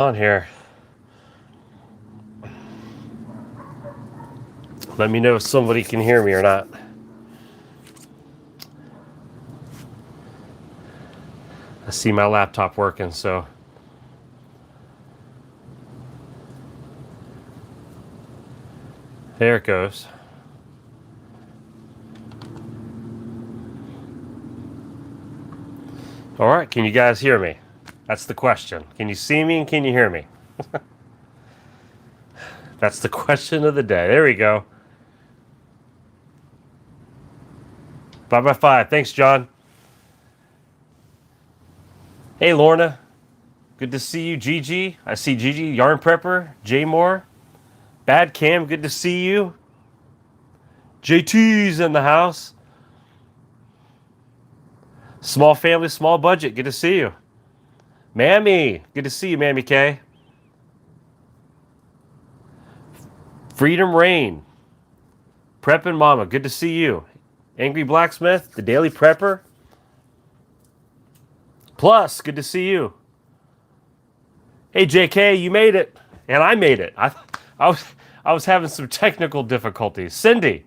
On here. Let me know if somebody can hear me or not. I see my laptop working, so there it goes. All right, can you guys hear me? That's the question. Can you see me and can you hear me? That's the question of the day. There we go. 5x5. Thanks, John. Hey, Lorna. Good to see you. Gigi. I see Gigi. Yarn Prepper. J Moore. Bad Cam. Good to see you. JT's in the house. Small family, small budget. Good to see you. Mammy. Good to see you, Mammy K. Freedom Rain. Preppin' Mama. Good to see you. Angry Blacksmith. The Daily Prepper. Plus, good to see you. Hey, JK, you made it. And I made it. I was having some technical difficulties. Cindy.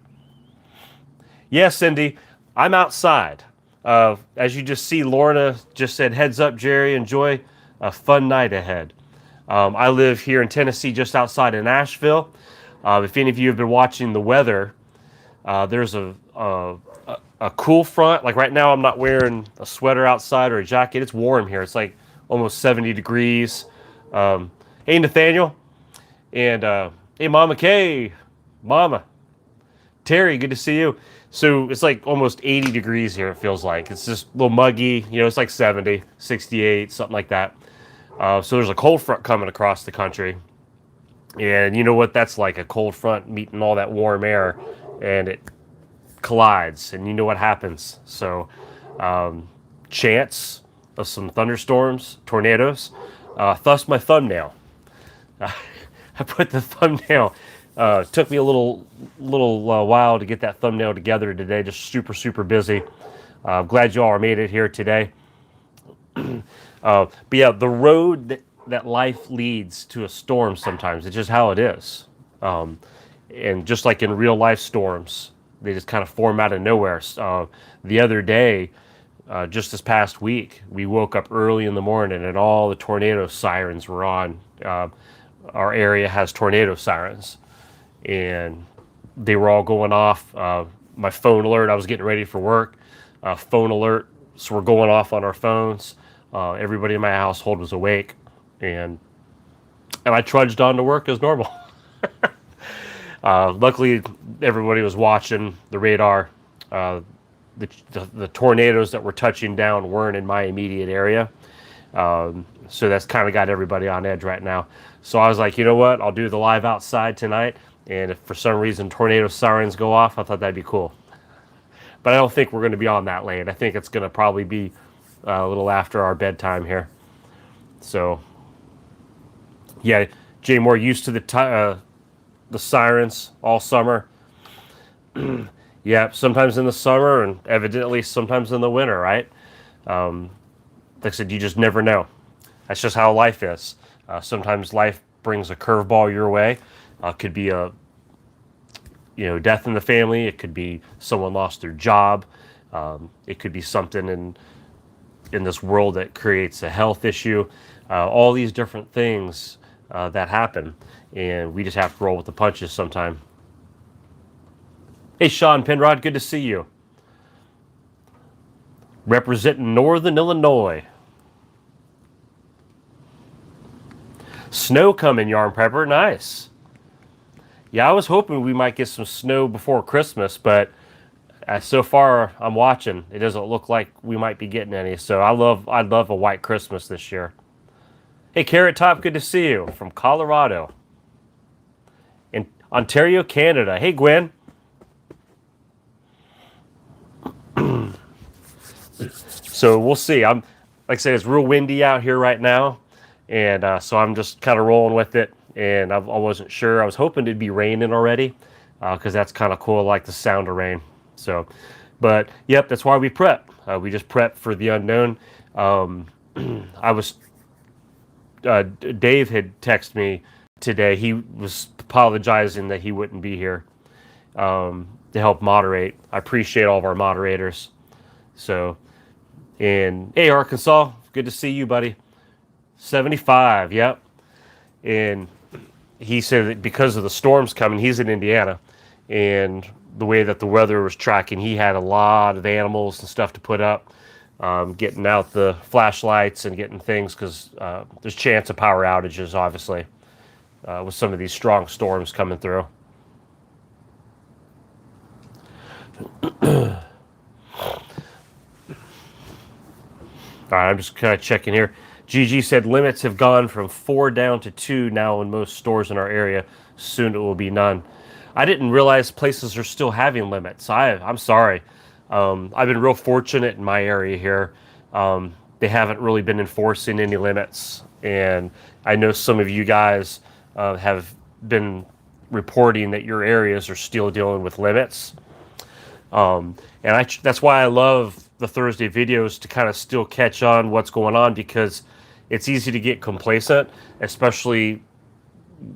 Yes, Cindy. I'm outside. As you just see, Lorna just said, heads up, Jerry. Enjoy a fun night ahead. I live here in Tennessee, just outside of Nashville. If any of you have been watching the weather, there's a cool front. Like right now, I'm not wearing a sweater outside or a jacket. It's warm here. It's like almost 70 degrees. Hey, Nathaniel. And hey, Mama Kay. Mama. Terry, good to see you. So it's like almost 80 degrees here, it feels like. It's just a little muggy. You know, it's like 70, 68, something like that. So there's a cold front coming across the country. And you know what that's like, a cold front meeting all that warm air. And it collides. And you know what happens. So chance of some thunderstorms, tornadoes. Thus my thumbnail. I put the thumbnail. Took me a little while to get that thumbnail together today. Just super busy. Glad you all made it here today. But yeah, the road that life leads to a storm sometimes. It's just how it is. And just like in real life storms, they just kind of form out of nowhere. The other day, just this past week, we woke up early in the morning and all the tornado sirens were on. Our area has tornado sirens, and they were all going off. My phone alert, I was getting ready for work. Phone alert, so we're going off on our phones. Everybody in my household was awake, and I trudged on to work as normal. Luckily, everybody was watching the radar. The tornadoes that were touching down weren't in my immediate area. So that's kind of got everybody on edge right now. So I was like, you know what? I'll do the live outside tonight. And if for some reason tornado sirens go off, I thought that'd be cool. But I don't think we're going to be on that lane. I think it's going to probably be a little after our bedtime here. So, yeah, Jay Moore used to the sirens all summer. Yeah, sometimes in the summer and evidently sometimes in the winter, right? Like I said, you just never know. That's just how life is. Sometimes life brings a curveball your way. Could be a death in the family. It could be someone lost their job. It could be something in this world that creates a health issue. All these different things that happen, and we just have to roll with the punches sometime. Hey, Sean Penrod, good to see you. Representing Northern Illinois. Snow coming, Yarn Prepper. Nice. Yeah, I was hoping we might get some snow before Christmas, but so far I'm watching. It doesn't look like we might be getting any. So I'd love a white Christmas this year. Hey, Carrot Top, good to see you from Colorado. In Ontario, Canada. Hey, Gwen. So we'll see. Like I said, it's real windy out here right now. And so I'm just kind of rolling with it. And I wasn't sure. I was hoping it'd be raining already, because that's kind of cool. I like the sound of rain. So, but yep, that's why we prep. We just prep for the unknown. I was Dave had texted me today. He was apologizing that he wouldn't be here to help moderate. I appreciate all of our moderators. So, and hey, Arkansas, good to see you, buddy. 75, yep. And he said that because of the storms coming, he's in Indiana, and the way that the weather was tracking, he had a lot of animals and stuff to put up, getting out the flashlights and getting things, because there's chance of power outages, obviously, with some of these strong storms coming through. All right, I'm just kind of checking here. GG said limits have gone from 4 down to 2 now in most stores in our area. Soon it will be none. I didn't realize places are still having limits. I'm sorry. I've been real fortunate in my area here. They haven't really been enforcing any limits. And I know some of you guys have been reporting that your areas are still dealing with limits. That's why I love the Thursday videos, to kind of still catch on what's going on, because it's easy to get complacent, especially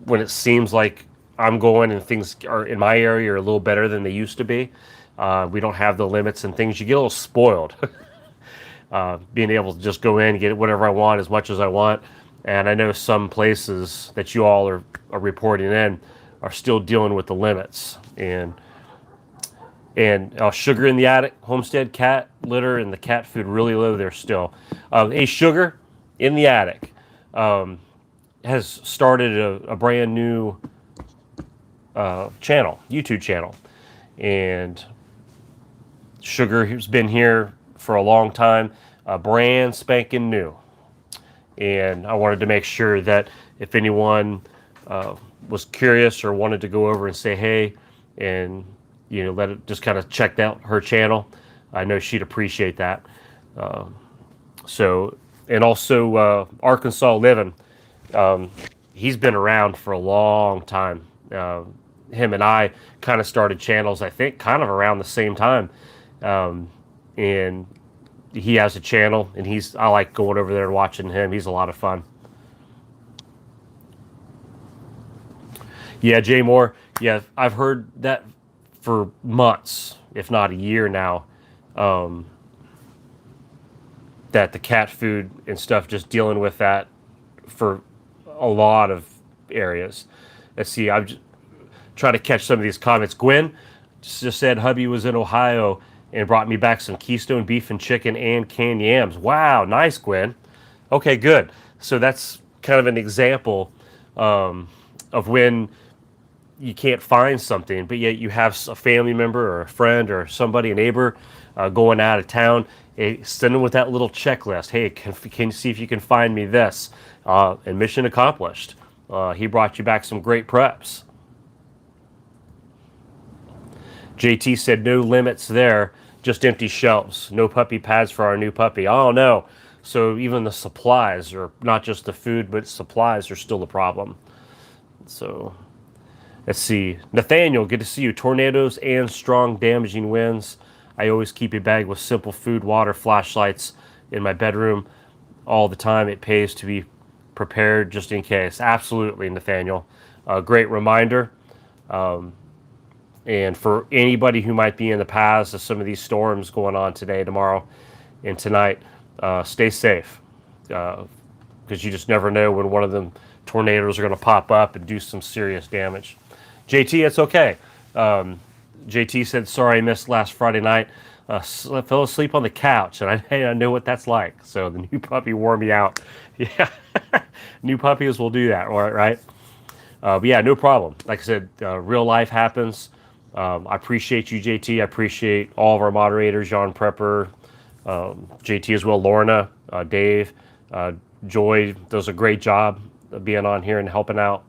when it seems like I'm going and things are in my area are a little better than they used to be. We don't have the limits and things. You get a little spoiled being able to just go in and get whatever I want as much as I want. And I know some places that you all are reporting in are still dealing with the limits. And sugar in the attic, homestead cat litter, and the cat food really low there still. Hey, Sugar in the attic has started a brand new channel, YouTube channel. And Sugar has been here for a long time, brand spanking new. And I wanted to make sure that if anyone was curious or wanted to go over and say hey, and let it just kind of check out her channel, I know she'd appreciate that. And also Arkansas Living, he's been around for a long time. Him and I kind of started channels, I think, kind of around the same time. And he has a channel, and I like going over there and watching him. He's a lot of fun. Yeah, Jay Moore. Yeah, I've heard that for months, if not a year now, that the cat food and stuff, just dealing with that for a lot of areas. Let's see, I'm just trying to catch some of these comments. Gwen just said hubby was in Ohio and brought me back some Keystone beef and chicken and canned yams. Wow, nice, Gwen. Okay, good. So that's kind of an example of when you can't find something, but yet you have a family member or a friend or somebody, a neighbor, going out of town. Send them with that little checklist. Hey, can you see if you can find me this? And mission accomplished. He brought you back some great preps. JT said no limits there, just empty shelves. No puppy pads for our new puppy. Oh no. So even the supplies, or not just the food, but supplies, are still a problem. So let's see. Nathaniel, good to see you. Tornadoes and strong damaging winds. I always keep a bag with simple food, water, flashlights in my bedroom all the time. It pays to be prepared just in case. Absolutely, Nathaniel. Great reminder. And for anybody who might be in the paths of some of these storms going on today, tomorrow, and tonight, stay safe. Because you just never know when one of them tornadoes are going to pop up and do some serious damage. JT, it's okay. JT said, sorry I missed last Friday night. Fell asleep on the couch, and I know what that's like. So the new puppy wore me out. Yeah, new puppies will do that, right? But yeah, no problem. Like I said, real life happens. I appreciate you, JT. I appreciate all of our moderators, John Prepper, JT as well, Lorna, Dave, Joy does a great job of being on here and helping out.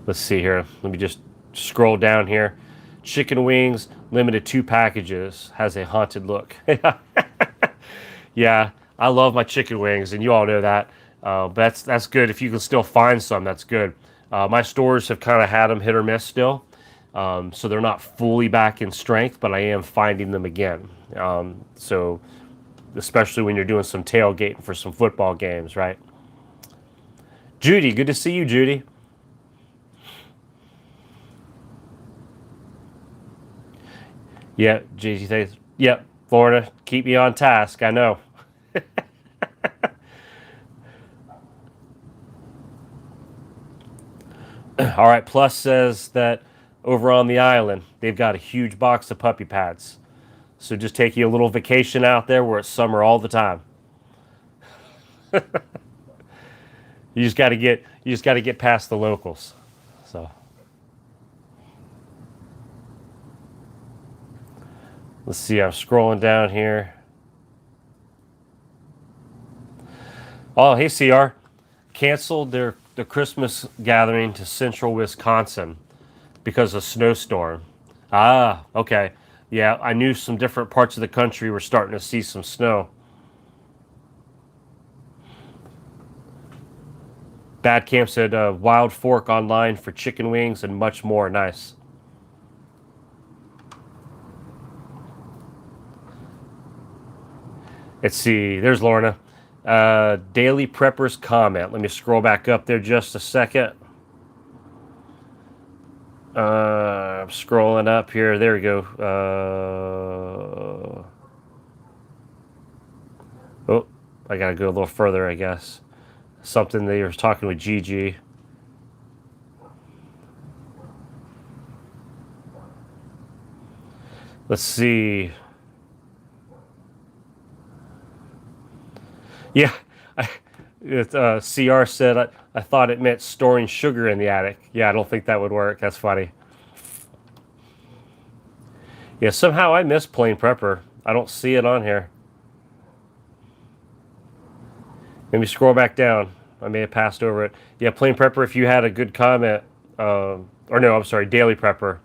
Let's see here. Let me just scroll down here. Chicken wings, limited 2 packages, has a haunted look. Yeah, I love my chicken wings, and you all know that. But that's good. If you can still find some, that's good. My stores have kind of had them hit or miss still. So they're not fully back in strength, but I am finding them again. So especially when you're doing some tailgating for some football games, right? Judy, good to see you, Judy. Yeah, JG says, yep, Florida, keep me on task. I know. All right, Plus says that over on the island, they've got a huge box of puppy pads. So just take you a little vacation out there where it's summer all the time. You just got to get past the locals. So let's see. I'm scrolling down here. Oh, hey CR, canceled their Christmas gathering to central Wisconsin because of snowstorm. Ah, okay. Yeah, I knew some different parts of the country were starting to see some snow. Bad Camp said Wild Fork online for chicken wings and much more. Nice. Let's see. There's Lorna. Daily Preppers comment. Let me scroll back up there just a second. I'm scrolling up here. There we go. Oh, I gotta go a little further, I guess. Something they were talking with Gigi. Let's see. Yeah, CR said I thought it meant storing sugar in the attic. Yeah, I don't think that would work. That's funny. Yeah, somehow I miss plain prepper. I don't see it on here. Let me scroll back down. I may have passed over it. Yeah, plain prepper. If you had a good comment, or no, I'm sorry, daily prepper.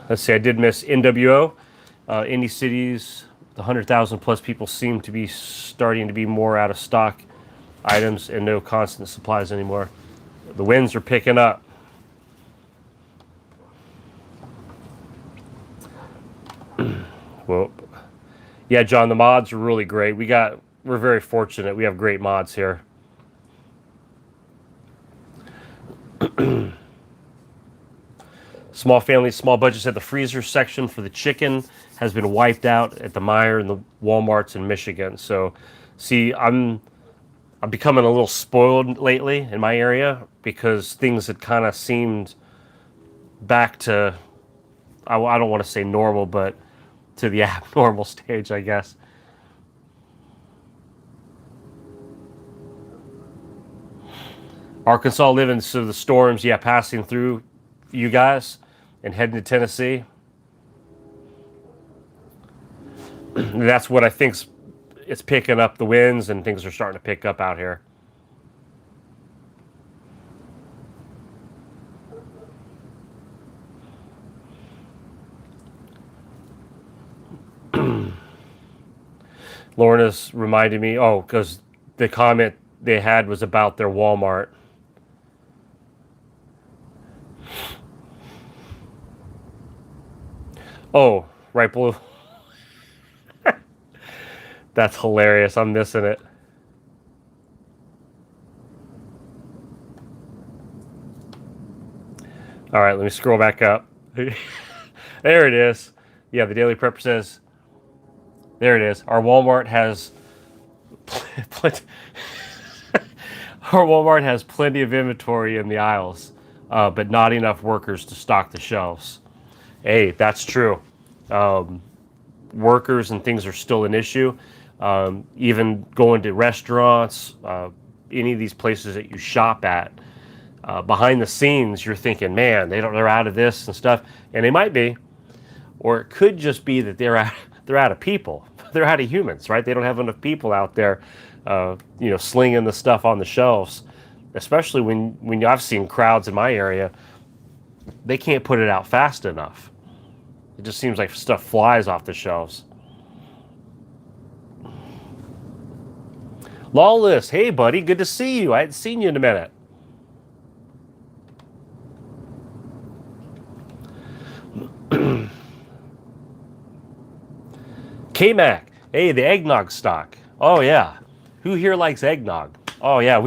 Let's see. I did miss NWO. Indie cities, the 100,000 plus people seem to be starting to be more out of stock items and no constant supplies anymore. The winds are picking up. Well, yeah, John, the mods are really great. We're very fortunate. We have great mods here. Small families, small budgets at the freezer section for the chicken has been wiped out at the Meijer and the Walmarts in Michigan. So, see, I'm becoming a little spoiled lately in my area because things had kind of seemed back to, I don't want to say normal, but to the abnormal stage, I guess. Arkansas living, so the storms, yeah, passing through you guys and heading to Tennessee. And that's what I think's it's picking up the winds and things are starting to pick up out here. Lorna's reminded me, oh, because the comment they had was about their Walmart. Oh, right below. That's hilarious. I'm missing it. All right, let me scroll back up. There it is. Yeah, the Daily Prepper says, there it is. Our Walmart has our Walmart has plenty of inventory in the aisles, but not enough workers to stock the shelves. Hey, that's true. Workers and things are still an issue. Even going to restaurants, any of these places that you shop at, behind the scenes, you're thinking, man, they're out of this and stuff, and they might be, or it could just be that they're out of people, they're out of humans, right? They don't have enough people out there, slinging the stuff on the shelves. Especially when I've seen crowds in my area, they can't put it out fast enough. It just seems like stuff flies off the shelves. Lawless, hey buddy, good to see you. I hadn't seen you in a minute. K-Mac, hey, the eggnog stock. Oh yeah. Who here likes eggnog? Oh yeah,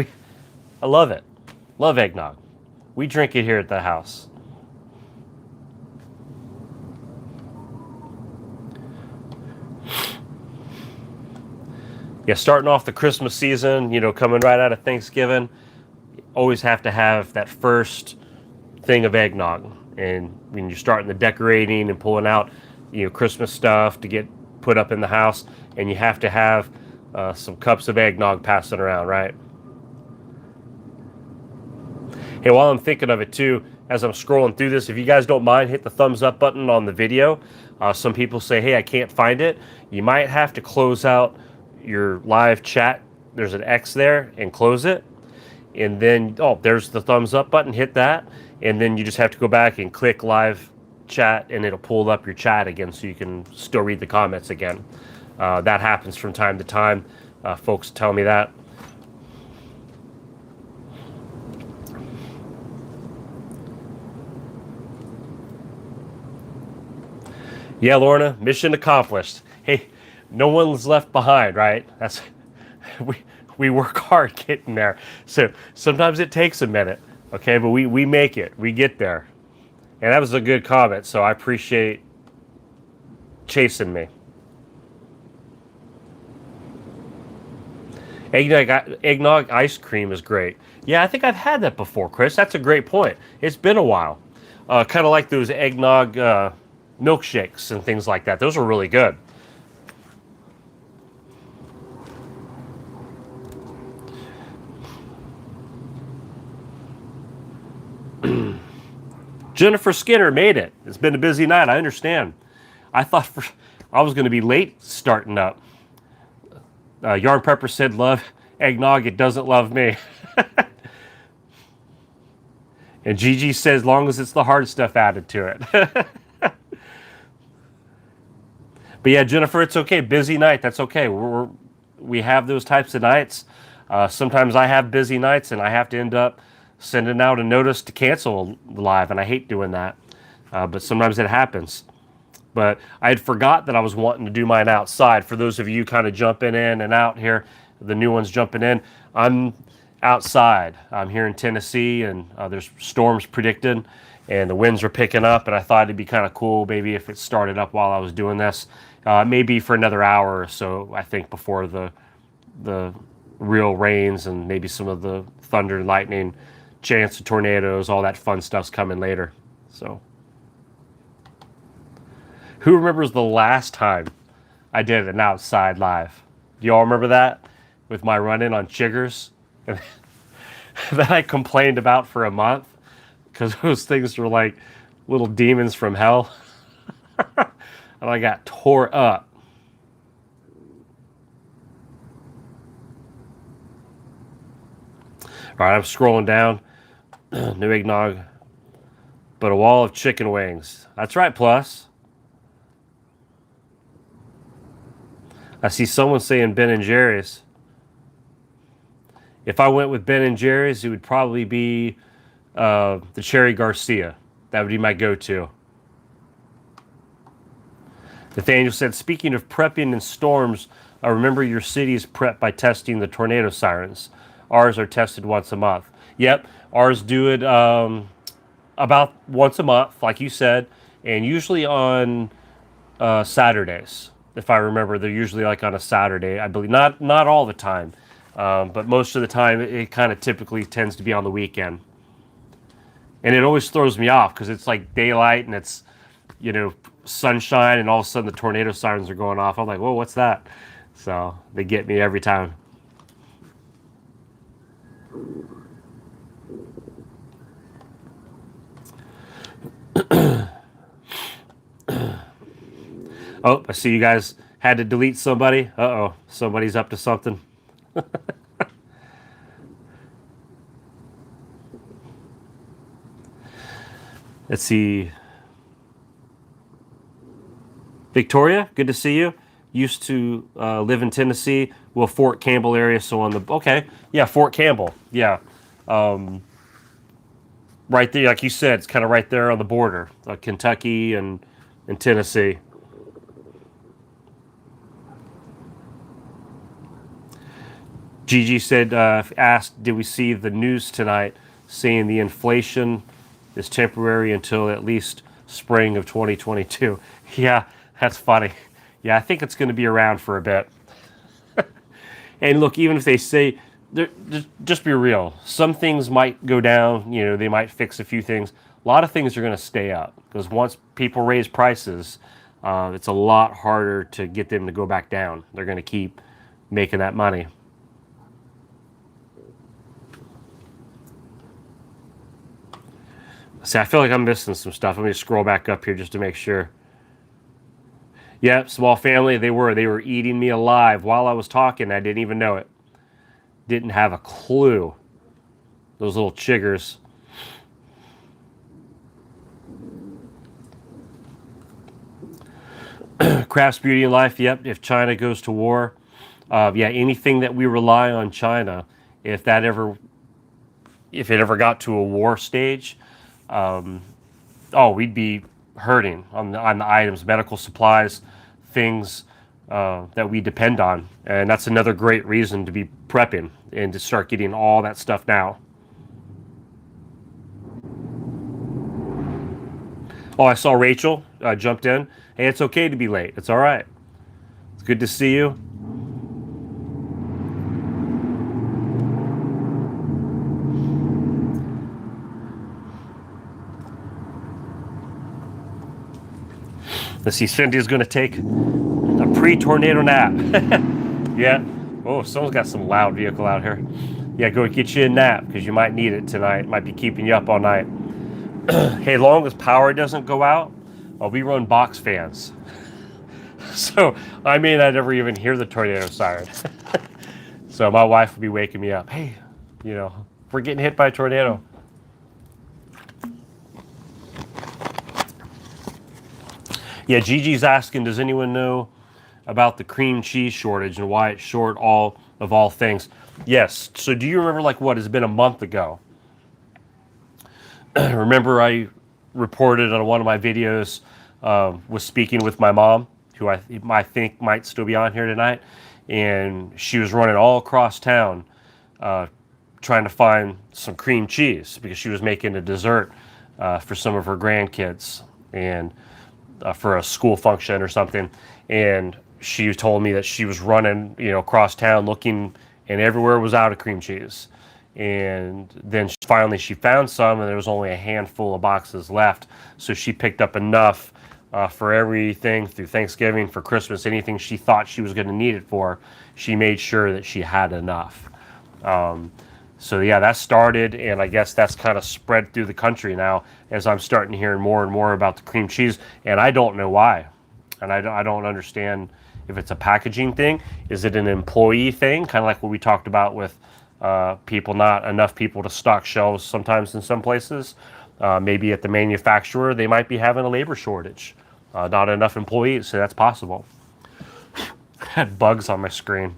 I love it. Love eggnog. We drink it here at the house. Yeah, starting off the Christmas season, coming right out of Thanksgiving, always have to have that first thing of eggnog. And when you're starting the decorating and pulling out, Christmas stuff to get put up in the house, and you have to have some cups of eggnog passing around, right? Hey, while I'm thinking of it too, as I'm scrolling through this, if you guys don't mind, hit the thumbs up button on the video. Some people say, hey, I can't find it. You might have to close out your live chat. There's an X there, and close it. And then, there's the thumbs up button. Hit that. And then you just have to go back and click live chat, and it'll pull up your chat again so you can still read the comments again. That happens from time to time. Folks tell me that. Yeah, Lorna, mission accomplished. Hey, no one's left behind, right? That's we work hard getting there. So sometimes it takes a minute, okay, but we make it. We get there. And that was a good comment, so I appreciate chasing me. Eggnog ice cream is great. Yeah, I think I've had that before, Chris. That's a great point. It's been a while. Kind of like those eggnog milkshakes and things like that. Those are really good. Jennifer Skinner made it. It's been a busy night. I understand. I thought I was going to be late starting up. Yarn Pepper said, love eggnog. It doesn't love me. And Gigi says, as long as it's the hard stuff added to it. But yeah, Jennifer, it's okay. Busy night. That's okay. We have those types of nights. Sometimes I have busy nights and I have to end up sending out a notice to cancel live, and I hate doing that. But sometimes it happens. But I had forgot that I was wanting to do mine outside. For those of you kind of jumping in and out here, the new ones jumping in, I'm outside. I'm here in Tennessee, and there's storms predicted, and the winds are picking up, and I thought it'd be kind of cool maybe if it started up while I was doing this. Maybe for another hour or so, I think, before the real rains and maybe some of the thunder and lightning, chance of tornadoes, all that fun stuff's coming later. So, who remembers the last time I did an outside live? Do y'all remember that? With my run-in on chiggers? That I complained about for a month because those things were like little demons from hell. And I got tore up. All right, I'm scrolling down. New eggnog, but a wall of chicken wings. That's right, Plus. I see someone saying Ben and Jerry's. If I went with Ben and Jerry's, it would probably be the Cherry Garcia. That would be my go-to. Nathaniel said, speaking of prepping and storms, I remember your city's prep by testing the tornado sirens. Ours are tested once a month. Yep, ours do it about once a month, like you said, and usually on Saturdays. If I remember, they're usually like on a Saturday, I believe. Not all the time, but most of the time it kind of typically tends to be on the weekend. And it always throws me off because it's like daylight and it's, sunshine, and all of a sudden the tornado sirens are going off. I'm like, whoa, what's that? So they get me every time. Oh, I see you guys had to delete somebody. Uh-oh, somebody's up to something. Let's see. Victoria, good to see you. used to live in Tennessee. Well, Fort Campbell area. So on the okay, yeah, Fort Campbell, yeah, right there, like you said, it's kind of right there on the border, Kentucky and Tennessee. Gigi said, asked, did we see the news tonight saying the inflation is temporary until at least spring of 2022? Yeah, that's funny. Yeah, I think it's going to be around for a bit. And look, even if they say, just be real. Some things might go down. They might fix a few things. A lot of things are going to stay up because once people raise prices, it's a lot harder to get them to go back down. They're going to keep making that money. See, I feel like I'm missing some stuff. Let me scroll back up here just to make sure. Yep, small family. They were eating me alive while I was talking. I didn't even know it. Didn't have a clue. Those little chiggers. Crafts, beauty, and life. Yep. If China goes to war, yeah, anything that we rely on China, if it ever got to a war stage, we'd be hurting on the items, medical supplies, things that we depend on, and that's another great reason to be prepping and to start getting all that stuff now. Oh, I saw Rachel jumped in. Hey, it's okay to be late. It's all right. It's good to see you. Let's see, Cynthia's going to take a pre-tornado nap. Yeah. Oh, someone's got some loud vehicle out here. Yeah, go get you a nap because you might need it tonight. Might be keeping you up all night. Hey, long as power doesn't go out, we run box fans. So I may not ever even hear the tornado siren. So my wife will be waking me up. Hey, we're getting hit by a tornado. Yeah, Gigi's asking, does anyone know about the cream cheese shortage and why it's short all things? Yes. So do you remember it's been a month ago? Remember I reported on one of my videos, was speaking with my mom, who I think might still be on here tonight, and she was running all across town trying to find some cream cheese because she was making a dessert for some of her grandkids and for a school function or something. And she told me that she was running, across town looking, and everywhere was out of cream cheese. And then finally she found some, and there was only a handful of boxes left. So she picked up enough for everything through Thanksgiving, for Christmas, anything she thought she was going to need it for. She made sure that she had enough. So yeah, that started, and I guess that's kind of spread through the country now as I'm starting to hear more and more about the cream cheese, and I don't know why. And I don't understand if it's a packaging thing. Is it an employee thing? Kind of like what we talked about with not enough people to stock shelves sometimes in some places. Maybe at the manufacturer, they might be having a labor shortage. Not enough employees, so that's possible. I had bugs on my screen.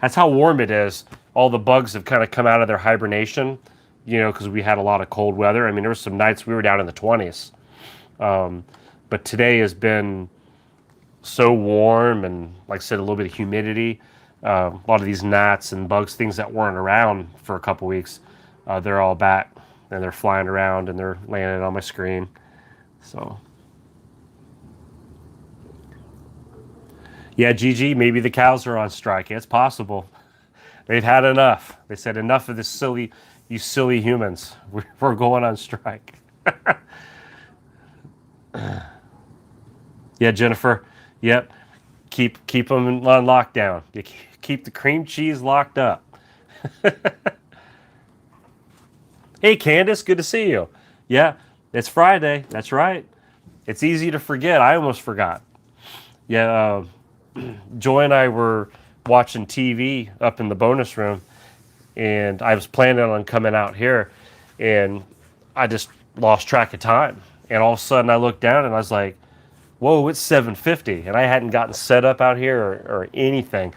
That's how warm it is. All the bugs have kind of come out of their hibernation, because we had a lot of cold weather. I mean, there were some nights we were down in the 20s. But today has been so warm, and like I said, a little bit of humidity. A lot of these gnats and bugs, things that weren't around for a couple weeks, they're all back, and they're flying around, and they're landing on my screen. So, yeah, Gigi, maybe the cows are on strike. It's possible. They've had enough. They said enough of this you silly humans. We're going on strike. Yeah, Jennifer. Yep. Keep them on lockdown. You keep the cream cheese locked up. Hey, Candace, good to see you. Yeah, it's Friday. That's right. It's easy to forget. I almost forgot. Yeah, Joy and I were watching TV up in the bonus room, and I was planning on coming out here, and I just lost track of time. And all of a sudden I looked down and I was like, whoa, it's 7:50, and I hadn't gotten set up out here or anything.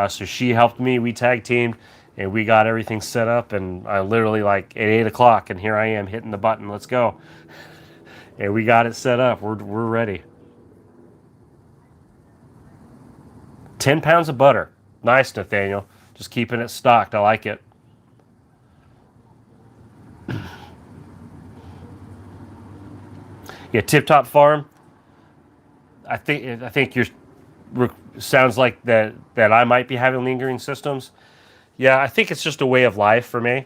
So she helped me. We tag teamed, and we got everything set up. And I literally like at 8 o'clock, and here I am hitting the button. Let's go. And we got it set up. We're ready. 10 pounds of butter. Nice, Nathaniel. Just keeping it stocked. I like it. Yeah, Tip Top Farm. I think you're sounds like that I might be having lingering systems. Yeah, I think it's just a way of life for me.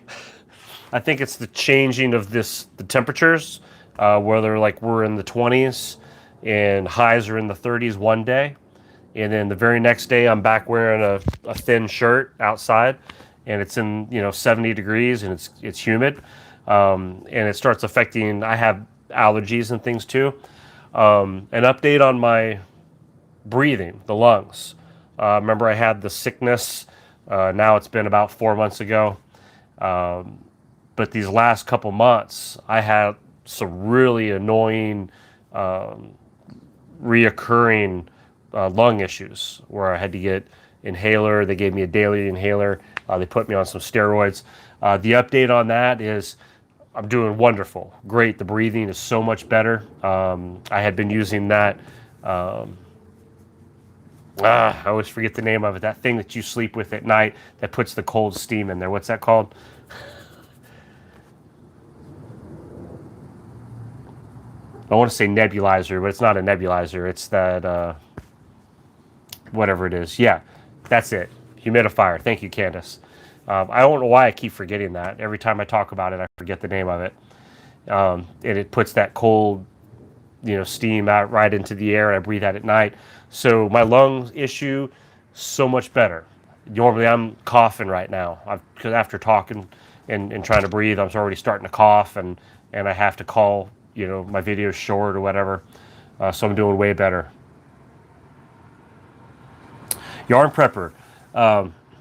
I think it's the changing of the temperatures, where they're like we're in the 20s and highs are in the 30s one day, and then the very next day I'm back wearing a thin shirt outside, and it's in 70 degrees and it's humid, and it starts affecting. I have allergies and things too. An update on my breathing, the lungs. Remember, I had the sickness. Now it's been about 4 months ago. But these last couple months, I had some really annoying, reoccurring lung issues where I had to get inhaler. They gave me a daily inhaler. They put me on some steroids. The update on that is I'm doing wonderful. Great. The breathing is so much better. I had been using that. I always forget the name of it. That thing that you sleep with at night that puts the cold steam in there. What's that called? I want to say nebulizer, but it's not a nebulizer. It's that, whatever it is. Yeah, that's it. Humidifier. Thank you, Candace. I don't know why I keep forgetting that. Every time I talk about it, I forget the name of it. And it puts that cold, steam out right into the air, and I breathe that at night. So my lung issue, so much better. Normally I'm coughing right now. Because after talking and trying to breathe, I'm already starting to cough, and I have to call, my video's short or whatever. So I'm doing way better. Yarn Prepper.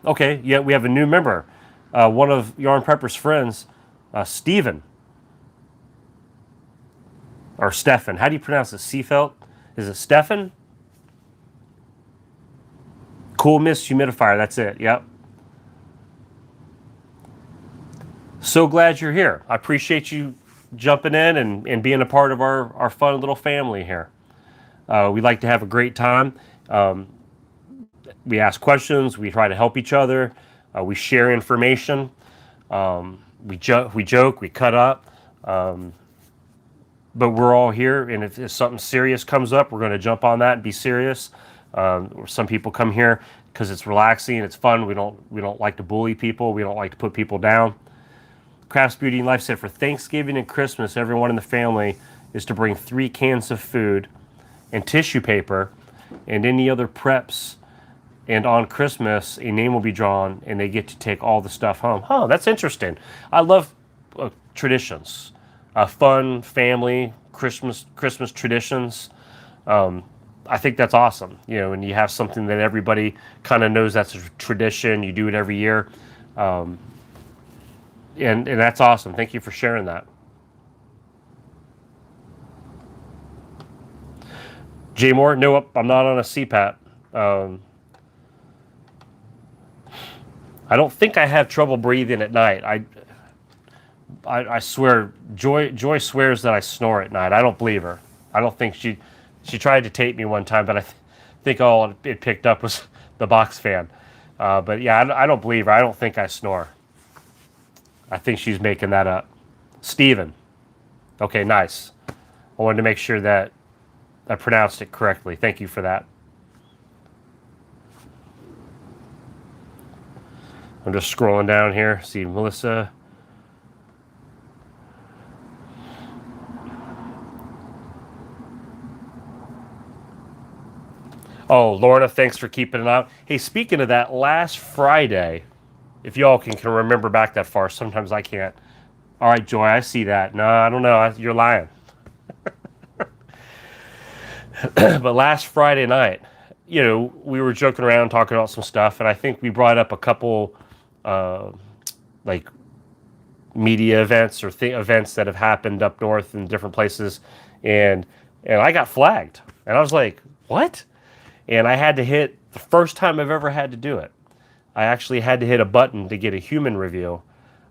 Okay, yeah, we have a new member. One of Yarn Prepper's friends, Steven. Or Stefan. How do you pronounce it? Seafelt? Is it Stefan? Cool Mist Humidifier. That's it. Yep. So glad you're here. I appreciate you jumping in and being a part of our fun little family here. We like to have a great time. We ask questions. We try to help each other. We share information. We joke. We cut up. But we're all here, and if something serious comes up, we're going to jump on that and be serious. Some people come here because it's relaxing, it's fun. We don't like to bully people. We don't like to put people down. Crafts Beauty and Life said for Thanksgiving and Christmas, everyone in the family is to bring 3 cans of food and tissue paper and any other preps. And on Christmas, a name will be drawn, and they get to take all the stuff home. Oh, that's interesting. I love traditions. Fun family Christmas traditions. I think that's awesome. When you have something that everybody kind of knows that's a tradition, you do it every year, and that's awesome. Thank you for sharing that. Jay Moore, no, I'm not on a CPAP. I don't think I have trouble breathing at night. I swear, Joy swears that I snore at night. I don't believe her. I don't think she tried to tape me one time, but I think all it picked up was the box fan. But yeah, I don't believe her. I don't think I snore. I think she's making that up. Steven. Okay, nice. I wanted to make sure that I pronounced it correctly. Thank you for that. I'm just scrolling down here. See Melissa. Oh, Lorna, thanks for keeping it out. Hey, speaking of that, last Friday, if y'all can remember back that far, sometimes I can't. All right, Joy, I see that. No, I don't know. You're lying. But last Friday night, we were joking around, talking about some stuff, and I think we brought up a couple, like, media events or events that have happened up north in different places, and I got flagged. And I was like, what? And I had to hit, the first time I've ever had to do it, I actually had to hit a button to get a human review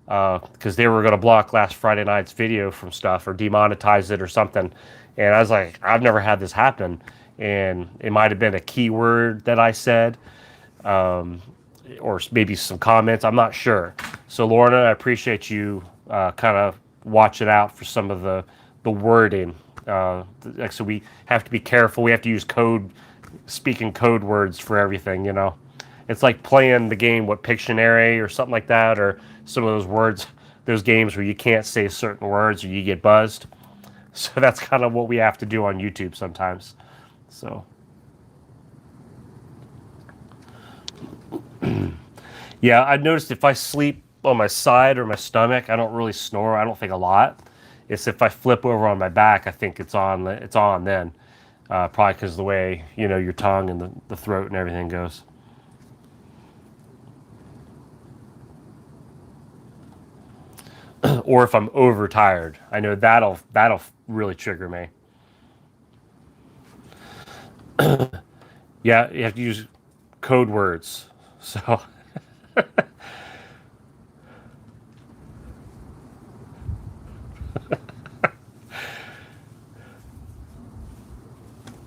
because they were going to block last Friday night's video from stuff or demonetize it or something. And I was like, I've never had this happen. And it might have been a keyword that I said, or maybe some comments. I'm not sure. So Lorna, I appreciate you kind of watching out for some of the wording. So we have to be careful. We have to use speaking code words for everything, you know. It's like playing the game, Pictionary or something like that, or some of those words, those games where you can't say certain words or you get buzzed. So that's kind of what we have to do on YouTube sometimes. So, yeah, I noticed if I sleep on my side or my stomach, I don't really snore. I don't think a lot. It's if I flip over on my back, I think it's on. It's on then, probably because of the way your tongue and the throat and everything goes. Or if I'm overtired, I know that'll really trigger me. Yeah, you have to use code words. So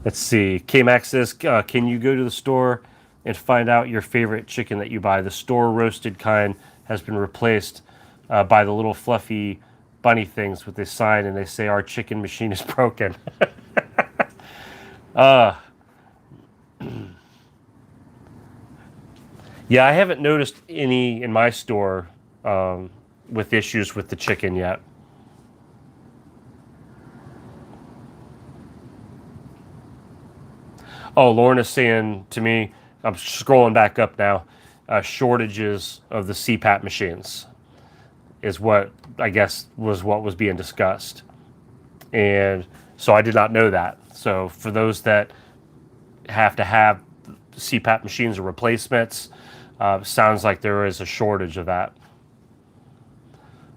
let's see. K-Max says, can you go to the store and find out your favorite chicken that you buy? The store roasted kind has been replaced by the little fluffy bunny things with this sign, and they say our chicken machine is broken. uh, yeah, I haven't noticed any in my store with issues with the chicken yet. Oh, Lorna's saying to me, I'm scrolling back up now, shortages of the CPAP machines is what I guess was what was being discussed. And so I did not know that. So for those that have to have CPAP machines or replacements, sounds like there is a shortage of that.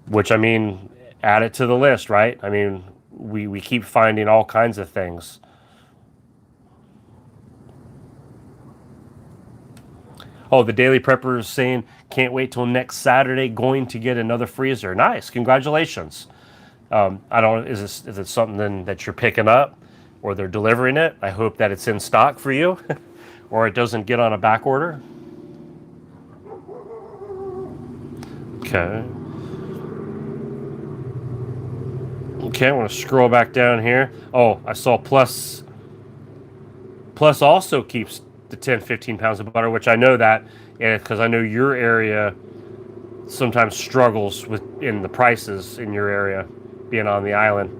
Which, I mean, add it to the list, right? I mean, we keep finding all kinds of things. Oh, the Daily Prepper is saying, can't wait till next Saturday, going to get another freezer. Nice, congratulations. I don't, is it something that you're picking up or they're delivering it? I hope that it's in stock for you or it doesn't get on a back order. Okay. Okay, I want to scroll back down here. Oh, I saw Plus also keeps the 10-15 pounds of butter, which I know that, and because I know your area sometimes struggles with in the prices in your area, being on the island.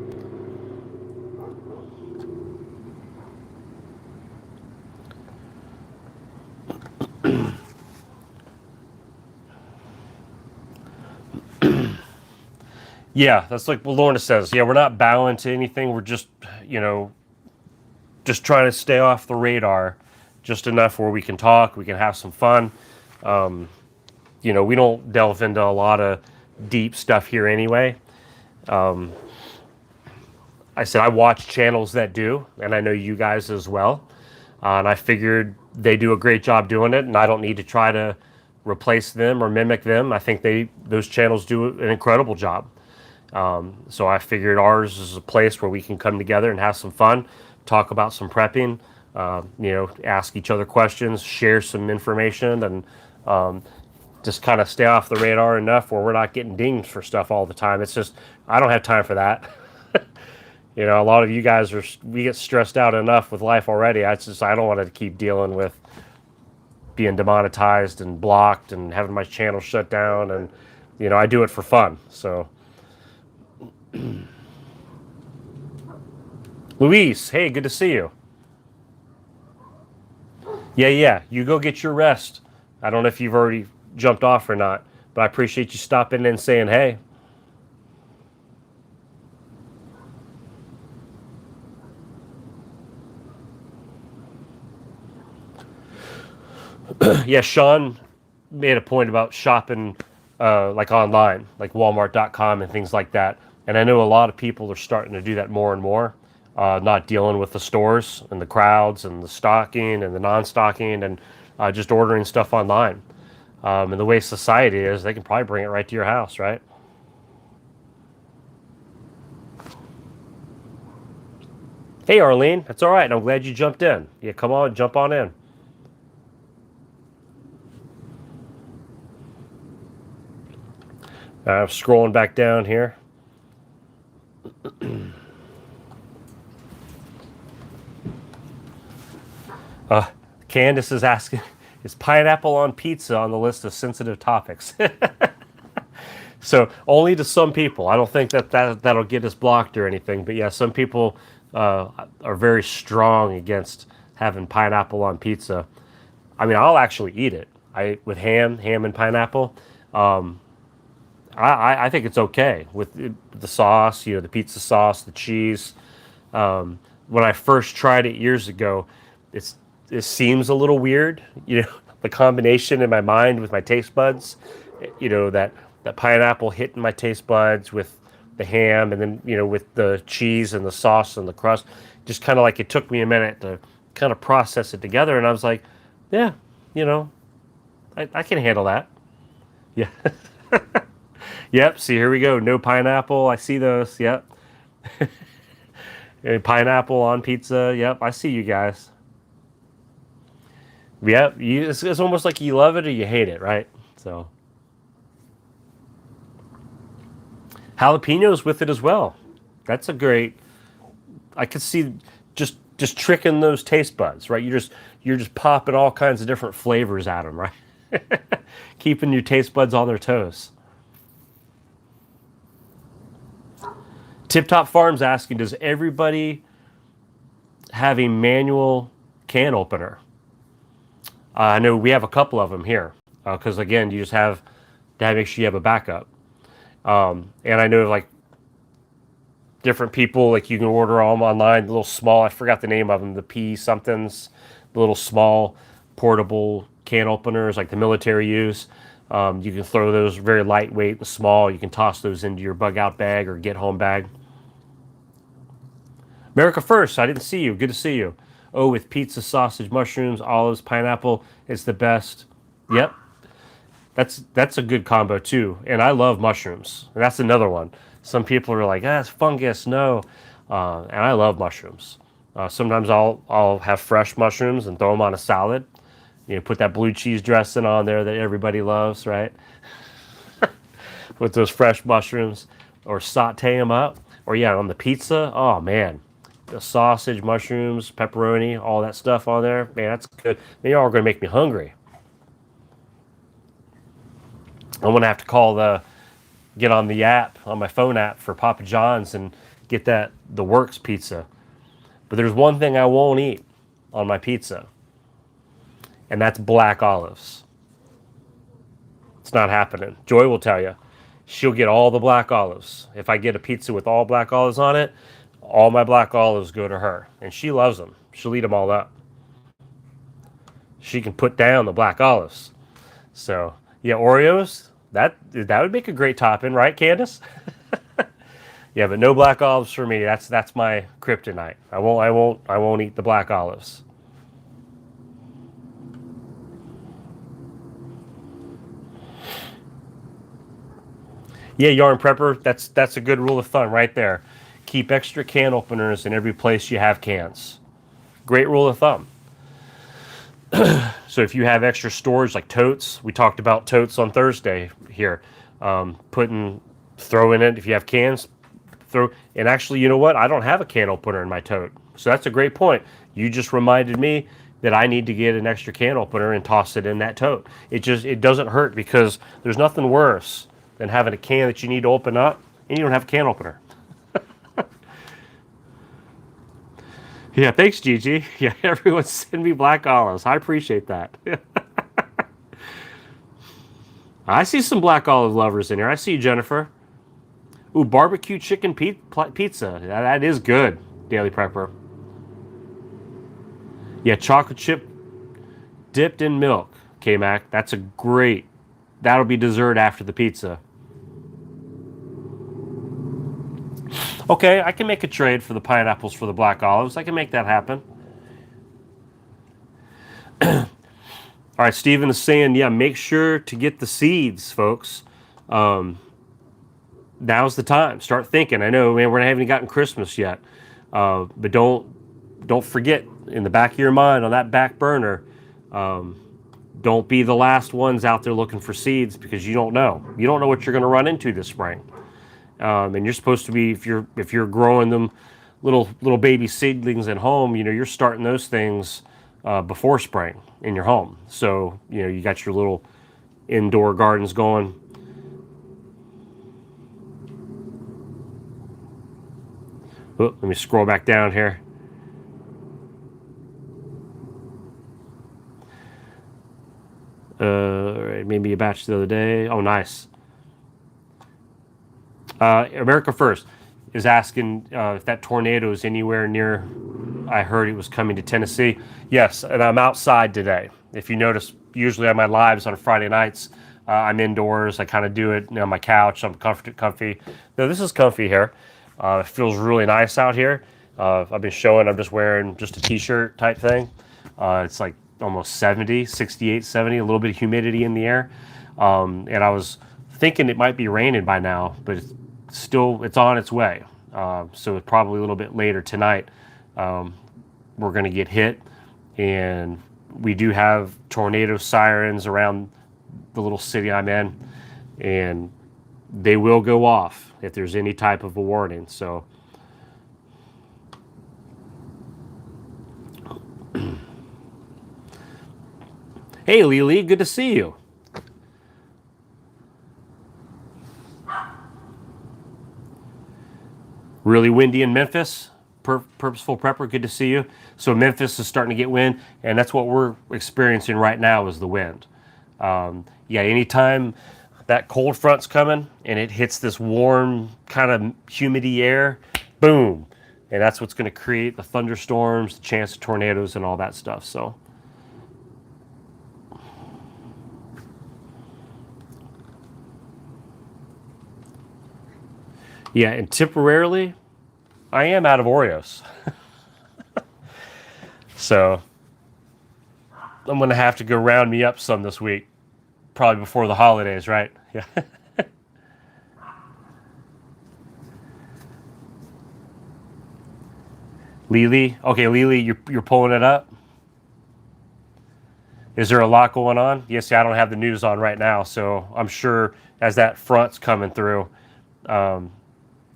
Yeah, that's like what Lorna says. Yeah, we're not bowing to anything. We're just, just trying to stay off the radar just enough where we can talk, we can have some fun. We don't delve into a lot of deep stuff here anyway. I said I watch channels that do, and I know you guys as well. And I figured they do a great job doing it, and I don't need to try to replace them or mimic them. I think those channels do an incredible job. So I figured ours is a place where we can come together and have some fun, talk about some prepping, ask each other questions, share some information, and just kind of stay off the radar enough where we're not getting dinged for stuff all the time. It's just, I don't have time for that. A lot of you guys we get stressed out enough with life already. I don't want to keep dealing with being demonetized and blocked and having my channel shut down. And, I do it for fun. So, Luis, hey, good to see you. Yeah, you go get your rest. I don't know if you've already jumped off or not, but I appreciate you stopping in and saying hey. Yeah, Sean made a point about shopping like online, like Walmart.com and things like that. And I know a lot of people are starting to do that more and more. not dealing with the stores and the crowds and the stocking and the non-stocking, and just ordering stuff online. And the way society is, they can probably bring it right to your house, right? Hey, Arlene, that's all right. I'm glad you jumped in. Yeah, come on, jump on in. Scrolling back down here. Uh, Candace is asking, is pineapple on pizza on the list of sensitive topics? So only to some people. I don't think that'll get us blocked or anything. But yeah, some people are very strong against having pineapple on pizza. I mean, I'll actually eat it. With ham and pineapple. I think it's okay with the sauce. The pizza sauce, the cheese. When I first tried it years ago, it seems a little weird. The combination in my mind with my taste buds. That pineapple hitting my taste buds with the ham, and then with the cheese and the sauce and the crust. Just kind of like it took me a minute to kind of process it together, and I was like, yeah, I can handle that. Yeah. Yep. See, here we go. No pineapple. I see those. Yep. Pineapple on pizza. Yep. I see you guys. Yep. It's almost like you love it or you hate it, right? So jalapenos with it as well. That's a great. I could see just tricking those taste buds, right? You're just popping all kinds of different flavors at them, right? Keeping your taste buds on their toes. Tip Top Farms asking, does everybody have a manual can opener? I know we have a couple of them here because again, you just have to make sure you have a backup. And I know like different people, like you can order them online, the little small, I forgot the name of them, the P somethings, the little small portable can openers like the military use. You can throw those very lightweight and small. You can toss those into your bug out bag or get home bag. America First, I didn't see you. Good to see you. Oh, with pizza, sausage, mushrooms, olives, pineapple, it's the best. Yep. That's a good combo too. And I love mushrooms. And that's another one. Some people are like, it's fungus. No. And I love mushrooms. Sometimes I'll have fresh mushrooms and throw them on a salad. Put that blue cheese dressing on there that everybody loves, right? With those fresh mushrooms, or saute them up, or on the pizza. Oh man, the sausage, mushrooms, pepperoni, all that stuff on there. Man, that's good. Man, y'all are gonna make me hungry. I'm gonna have to get on the app, on my phone app for Papa John's and get the Works pizza. But there's one thing I won't eat on my pizza, and that's black olives. It's not happening. Joy will tell you. She'll get all the black olives. If I get a pizza with all black olives on it, all my black olives go to her. And she loves them. She'll eat them all up. She can put down the black olives. So, Oreos, that would make a great topping, right, Candace? Yeah, but no black olives for me. That's my kryptonite. I won't eat the black olives. Yeah, Yarn Prepper, that's a good rule of thumb right there. Keep extra can openers in every place you have cans. Great rule of thumb. So if you have extra storage like totes, we talked about totes on Thursday here. Throw in it if you have cans. And actually, you know what? I don't have a can opener in my tote. So that's a great point. You just reminded me that I need to get an extra can opener and toss it in that tote. It doesn't hurt because there's nothing worse than having a can that you need to open up and you don't have a can opener. Yeah, thanks, Gigi. Yeah, everyone send me black olives. I appreciate that. I see some black olive lovers in here. I see you, Jennifer. Ooh, barbecue chicken pizza. That is good, Daily Prepper. Yeah, chocolate chip dipped in milk, K-Mac. That'll be dessert after the pizza. Okay, I can make a trade for the pineapples for the black olives. I can make that happen. All right, Steven is saying, yeah, make sure to get the seeds, folks. Now's the time. Start thinking. I know, man, we haven't even gotten Christmas yet, but don't forget in the back of your mind on that back burner. Don't be the last ones out there looking for seeds, because you don't know. You don't know what you're going to run into this spring. And you're supposed to be, if you're growing them little baby seedlings at home, you're starting those things before spring in your home. So you got your little indoor gardens going. Oh, let me scroll back down here. Right, maybe a batch the other day. Oh, nice. America First is asking if that tornado is anywhere near. I heard it was coming to Tennessee. Yes, and I'm outside today. If you notice, usually on my lives on Friday nights, I'm indoors. I kind of do it on my couch. I'm comfy. No, this is comfy here. It feels really nice out here. I've been showing. I'm just wearing just a t-shirt type thing. It's like almost 70, 68, 70, a little bit of humidity in the air. And I was thinking it might be raining by now, but it's on its way. So it's probably a little bit later tonight. We're going to get hit, and we do have tornado sirens around the little city I'm in, and they will go off if there's any type of a warning. So hey, Lily, good to see you. Really windy in Memphis. Purposeful Prepper, good to see you. So Memphis is starting to get wind, and that's what we're experiencing right now is the wind. Yeah, anytime that cold front's coming and it hits this warm kind of humidity air, boom. And that's what's going to create the thunderstorms, the chance of tornadoes, and all that stuff. So yeah, and temporarily, I am out of Oreos. So I'm going to have to go round me up some this week. Probably before the holidays, right? Yeah. Lily. Okay, Lily, you're pulling it up? Is there a lot going on? Yes, I don't have the news on right now, so I'm sure as that front's coming through,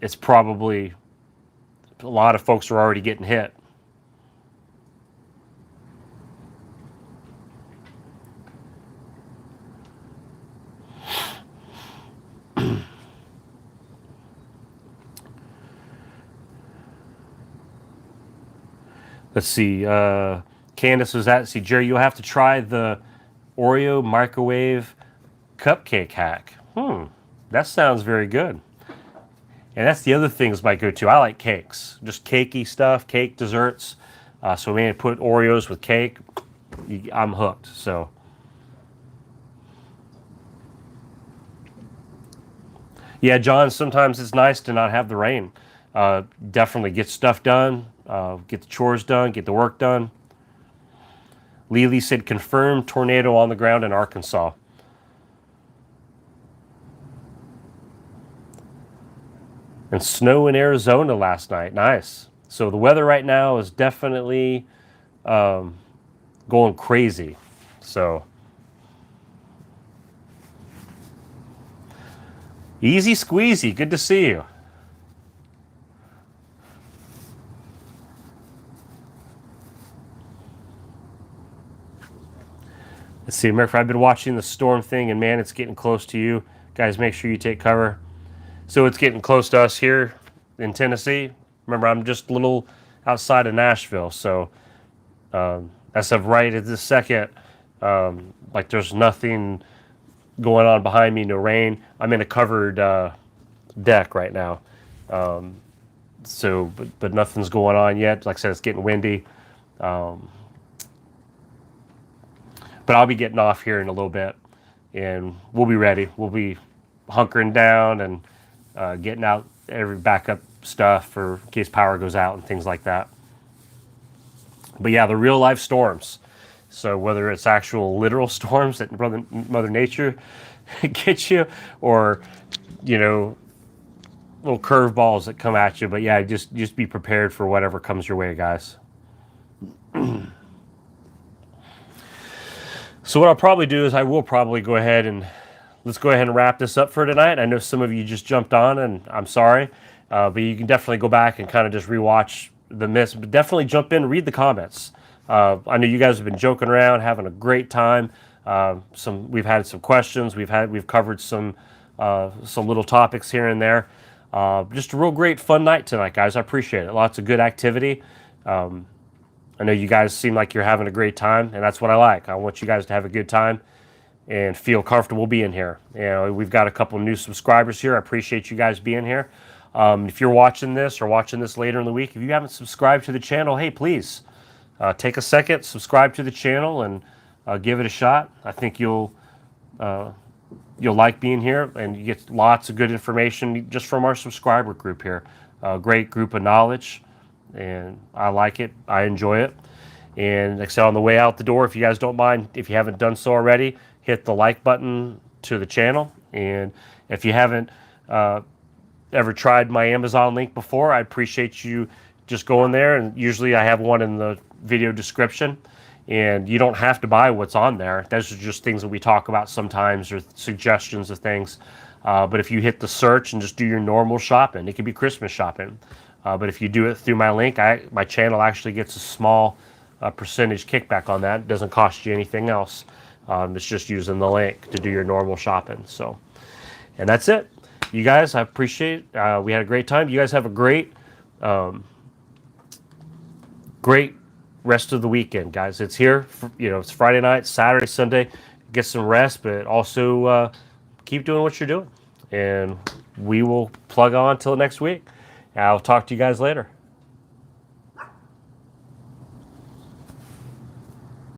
it's probably a lot of folks are already getting hit. Let's see. Candace was at. See, Jerry, you'll have to try the Oreo microwave cupcake hack. That sounds very good. And that's the other things might go to. I like cakes, just cakey stuff, cake desserts. So we may put Oreos with cake. I'm hooked. So yeah, John. Sometimes it's nice to not have the rain. Definitely get stuff done. Get the chores done. Get the work done. Lily said confirmed tornado on the ground in Arkansas. And snow in Arizona last night. Nice. So the weather right now is definitely going crazy. So easy squeezy. Good to see you. Let's see, America. I've been watching the storm thing, and man, it's getting close to you. Guys, make sure you take cover. So it's getting close to us here in Tennessee. Remember, I'm just a little outside of Nashville. So as of right at this second, like there's nothing going on behind me, no rain. I'm in a covered deck right now. But nothing's going on yet. Like I said, it's getting windy. But I'll be getting off here in a little bit, and we'll be ready. We'll be hunkering down and getting out back up stuff for in case power goes out and things like that. But yeah, the real life storms. So whether it's actual literal storms that Mother Nature gets you, or little curveballs that come at you. But yeah, just be prepared for whatever comes your way, guys. So what I'll probably do is I will probably go ahead and let's go ahead and wrap this up for tonight. I know some of you just jumped on, and I'm sorry, but you can definitely go back and kind of just rewatch the miss. But definitely jump in and read the comments. I know you guys have been joking around, having a great time. We've had some questions. We've covered some little topics here and there. Just a real great fun night tonight, guys. I appreciate it. Lots of good activity. I know you guys seem like you're having a great time, and that's what I like. I want you guys to have a good time and feel comfortable being here. We've got a couple new subscribers here. I appreciate you guys being here. If you're watching this or watching this later in the week, if you haven't subscribed to the channel, hey, please take a second, subscribe to the channel, and give it a shot. I think you'll like being here, and you get lots of good information just from our subscriber group here. A great group of knowledge, and I like it. I enjoy it. And like I said, on the way out the door, if you guys don't mind, if you haven't done so already, hit the like button to the channel. And if you haven't ever tried my Amazon link before, I appreciate you just going there. And usually I have one in the video description. And you don't have to buy what's on there. Those are just things that we talk about sometimes, or suggestions of things. But if you hit the search and just do your normal shopping, it could be Christmas shopping. But if you do it through my link, my channel actually gets a small percentage kickback on that. It doesn't cost you anything else. It's just using the link to do your normal shopping. So, and that's it. You guys, I appreciate it. We had a great time. You guys have a great rest of the weekend, guys. It's here. It's Friday night, Saturday, Sunday. Get some rest, but also keep doing what you're doing. And we will plug on till next week. I'll talk to you guys later.